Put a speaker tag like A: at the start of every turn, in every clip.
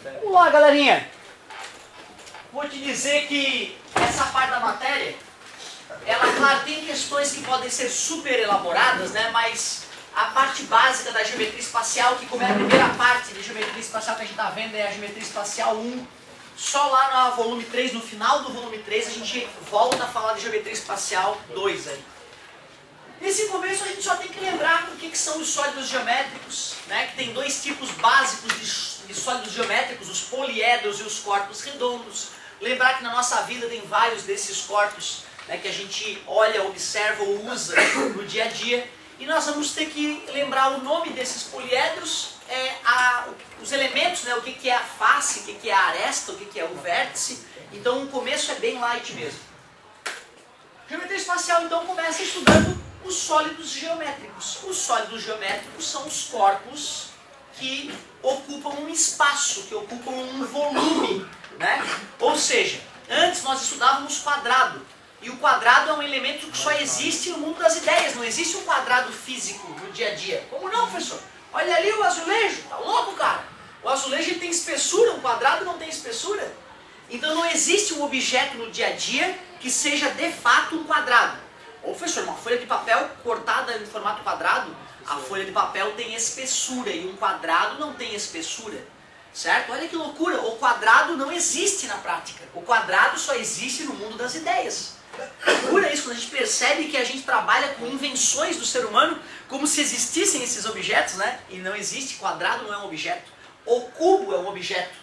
A: Vamos lá, galerinha. Vou te dizer que essa parte da matéria, ela, claro, tem questões que podem ser super elaboradas, né? Mas a parte básica da geometria espacial, que como é a primeira parte de geometria espacial que a gente está vendo, é a geometria espacial 1. Só lá no volume 3, no final do volume 3, a gente volta a falar de geometria espacial 2 aí. Nesse começo a gente só tem que lembrar o que são os sólidos geométricos, né? Que tem dois tipos básicos de sólidos geométricos, os poliedros e os corpos redondos. Lembrar que na nossa vida tem vários desses corpos, né, que a gente olha, observa ou usa no dia a dia. E nós vamos ter que lembrar o nome desses poliedros, os elementos, né, o que é a face, o que é a aresta, o que é o vértice. Então o começo é bem light mesmo. Geometria espacial então começa estudando os sólidos geométricos. Os sólidos geométricos são os corpos que ocupam um espaço, que ocupam um volume, né? Ou seja, antes nós estudávamos quadrado. E o quadrado é um elemento que só existe no mundo das ideias. Não existe um quadrado físico no dia a dia. Como não, professor? Olha ali o azulejo. Tá louco, cara? O azulejo ele tem espessura, um quadrado não tem espessura. Então não existe um objeto no dia a dia que seja de fato um quadrado. Ô, professor, uma folha de papel cortada em formato quadrado, a folha de papel tem espessura e um quadrado não tem espessura. Certo? Olha que loucura. O quadrado não existe na prática. O quadrado só existe no mundo das ideias. Loucura isso, quando a gente percebe que a gente trabalha com invenções do ser humano como se existissem esses objetos, né? E não existe. Quadrado não é um objeto. O cubo é um objeto.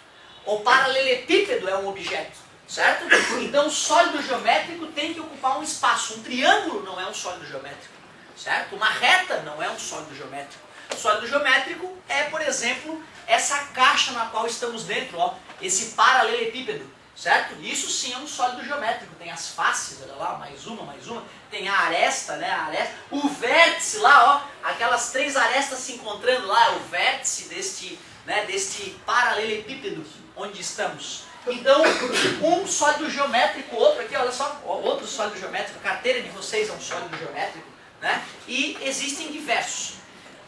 A: O paralelepípedo é um objeto. Certo? Então o sólido geométrico tem que ocupar um espaço. Um triângulo não é um sólido geométrico. Certo? Uma reta não é um sólido geométrico. O sólido geométrico é, por exemplo, essa caixa na qual estamos dentro, ó, esse paralelepípedo, certo? Isso sim é um sólido geométrico. Tem as faces, olha lá, mais uma, tem a aresta, né? O vértice lá, ó, aquelas três arestas se encontrando lá, é o vértice deste paralelepípedo onde estamos. Então, um sólido geométrico, outro aqui, olha só, outro sólido geométrico, a carteira de vocês é um sólido geométrico, né? E existem diversos.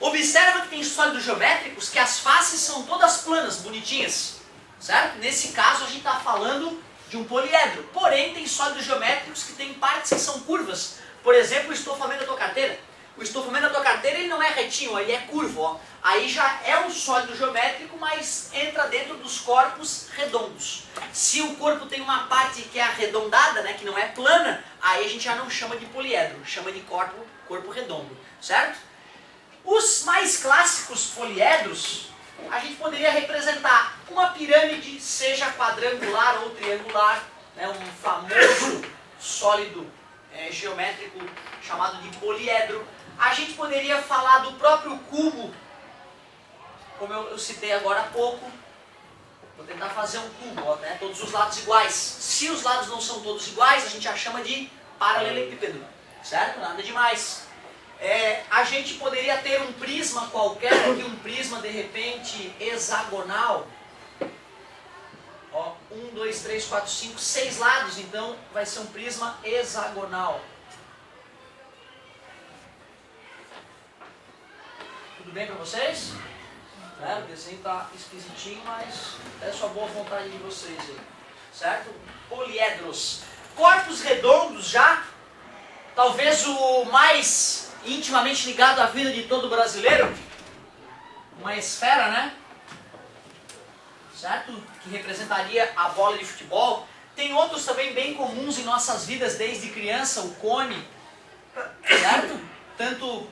A: Observa que tem sólidos geométricos que as faces são todas planas, bonitinhas, certo? Nesse caso a gente está falando de um poliedro. Porém, tem sólidos geométricos que tem partes que são curvas. Por exemplo, o estofamento da tua carteira. O estofamento da tua carteira ele não é retinho, ele é curvo. Ó. Aí já é um sólido geométrico, mas entra dentro dos corpos redondos. Se o corpo tem uma parte que é arredondada, né, que não é plana, aí a gente já não chama de poliedro, chama de corpo redondo, certo? Os mais clássicos poliedros, a gente poderia representar uma pirâmide, seja quadrangular ou triangular, né, um famoso sólido geométrico chamado de poliedro. A gente poderia falar do próprio cubo, como eu citei agora há pouco. Vou tentar fazer um cubo, ó, né, todos os lados iguais. Se os lados não são todos iguais, a gente já chama de paralelepípedo, certo? Nada demais. A gente poderia ter um prisma qualquer aqui, um prisma de repente hexagonal. Ó, 1, 2, 3, 4, 5, 6 lados, então vai ser um prisma hexagonal. Tudo bem para vocês? O desenho está esquisitinho, mas é só boa vontade de vocês aí. Certo? Poliedros. Corpos redondos já, talvez o mais intimamente ligado à vida de todo brasileiro, uma esfera, né? Certo? Que representaria a bola de futebol. Tem outros também bem comuns em nossas vidas desde criança, o cone, certo? Tanto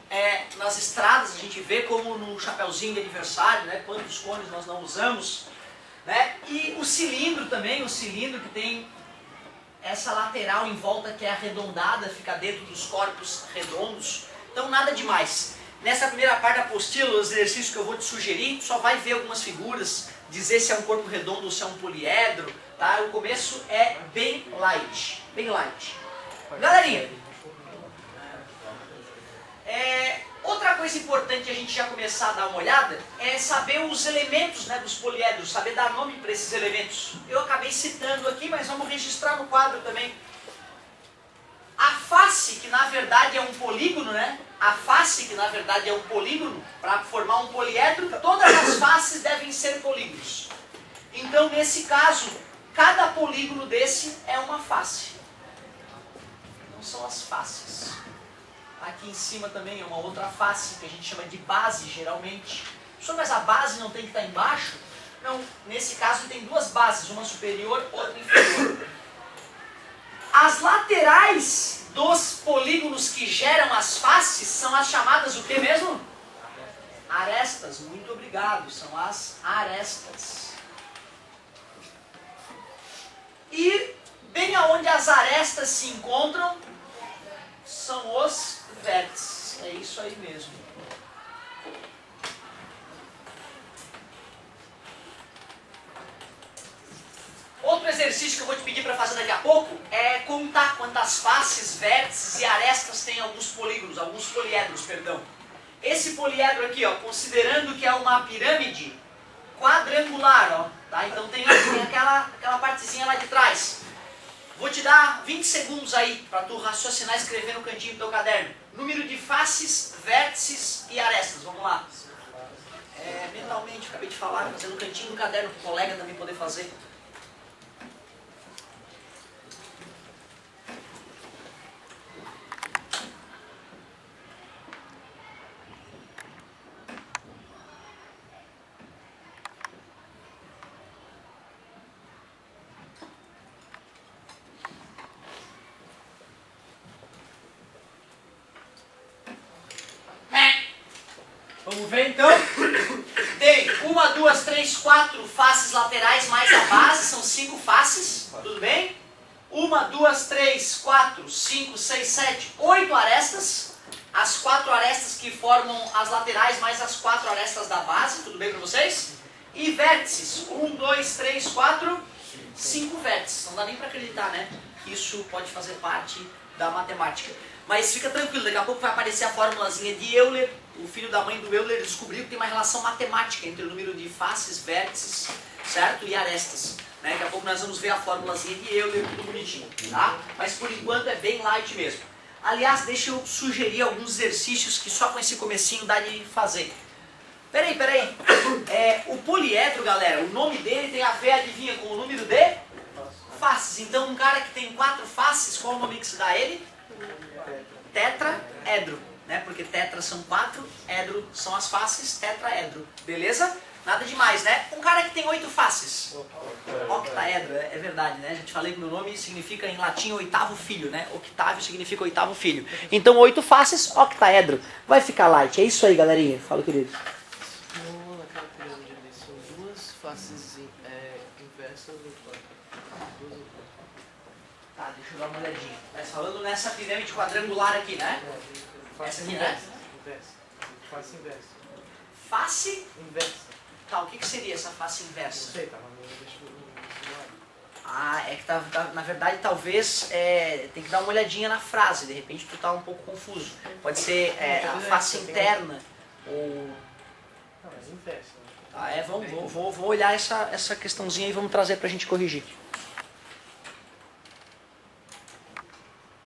A: nas estradas a gente vê como no chapeuzinho de aniversário, né? Quantos cones nós não usamos, né? E o cilindro também, o cilindro que tem essa lateral em volta que é arredondada, fica dentro dos corpos redondos. Então nada demais. Nessa primeira parte da apostila, o exercício que eu vou te sugerir, só vai ver algumas figuras, dizer se é um corpo redondo ou se é um poliedro, tá? O começo é bem light, bem light. Galerinha, outra coisa importante a gente já começar a dar uma olhada é saber os elementos, né, dos poliedros, saber dar nome para esses elementos. Eu acabei citando aqui, mas vamos registrar no quadro também. A face, que na verdade é um polígono, né? A face, que na verdade é um polígono, para formar um poliedro, todas as faces devem ser polígonos. Então, nesse caso, cada polígono desse é uma face. Não são as faces. Aqui em cima também é uma outra face, que a gente chama de base, geralmente. Professor, mas a base não tem que estar embaixo? Não, nesse caso tem duas bases, uma superior, outra inferior. As laterais dos polígonos que geram as faces são as chamadas o que mesmo? Arestas. Muito obrigado, são as arestas. E bem aonde as arestas se encontram são os vértices. É isso aí mesmo. Outro exercício que eu vou te pedir para fazer daqui a pouco é contar quantas faces, vértices e arestas tem alguns polígonos, alguns poliedros, perdão. Esse poliedro aqui, ó, considerando que é uma pirâmide quadrangular, ó, tá? Então tem aquela partezinha lá de trás. Vou te dar 20 segundos aí para tu raciocinar e escrever no cantinho do teu caderno. Número de faces, vértices e arestas. Vamos lá. Mentalmente, acabei de falar, fazer no cantinho do caderno para o colega também poder fazer. Vamos ver então? Tem 1, 2, 3, 4 faces laterais mais a base, são 5 faces, tudo bem? 1, 2, 3, 4, 5, 6, 7, 8 arestas. As 4 arestas que formam as laterais mais as 4 arestas da base, tudo bem para vocês? E vértices, 1, 2, 3, 4, 5 vértices. Não dá nem para acreditar, né? Que isso pode fazer parte da matemática. Mas fica tranquilo, daqui a pouco vai aparecer a formulazinha de Euler. O filho da mãe do Euler descobriu que tem uma relação matemática entre o número de faces, vértices, certo? E arestas. Né? Daqui a pouco nós vamos ver a formulazinha de Euler, tudo bonitinho, tá? Mas por enquanto é bem light mesmo. Aliás, deixa eu sugerir alguns exercícios que só com esse comecinho dá de fazer. Peraí. O poliedro, galera, o nome dele tem a ver, adivinha, com o número de faces. Então um cara que tem 4 faces, qual o nome que se dá a ele? Tetraedro, né? Porque tetra são 4, edro são as faces, tetraedro. Beleza? Nada demais, né? Um cara que tem 8 faces. Octaedro, é verdade, né? A gente falei que meu nome significa em latim oitavo filho, né? Octávio significa oitavo filho. Então 8 faces, octaedro. Vai ficar light. É isso aí, galerinha. Fala, querido.
B: Naquela pirâmide ali são duas faces inversas ou
A: Tá, deixa eu dar uma olhadinha. Tá falando nessa pirâmide quadrangular aqui, né? Essa aqui, né?
B: Inversa. Face inversa.
A: Face?
B: Inversa.
A: Tá, o que seria essa face inversa?
B: Não sei, tava no vestibular.
A: Ah, é que na verdade talvez tem que dar uma olhadinha na frase, de repente tu tá um pouco confuso. Pode ser a face interna ou...
B: Não, mas inversa.
A: Ah, vou olhar essa questãozinha e vamos trazer pra gente corrigir.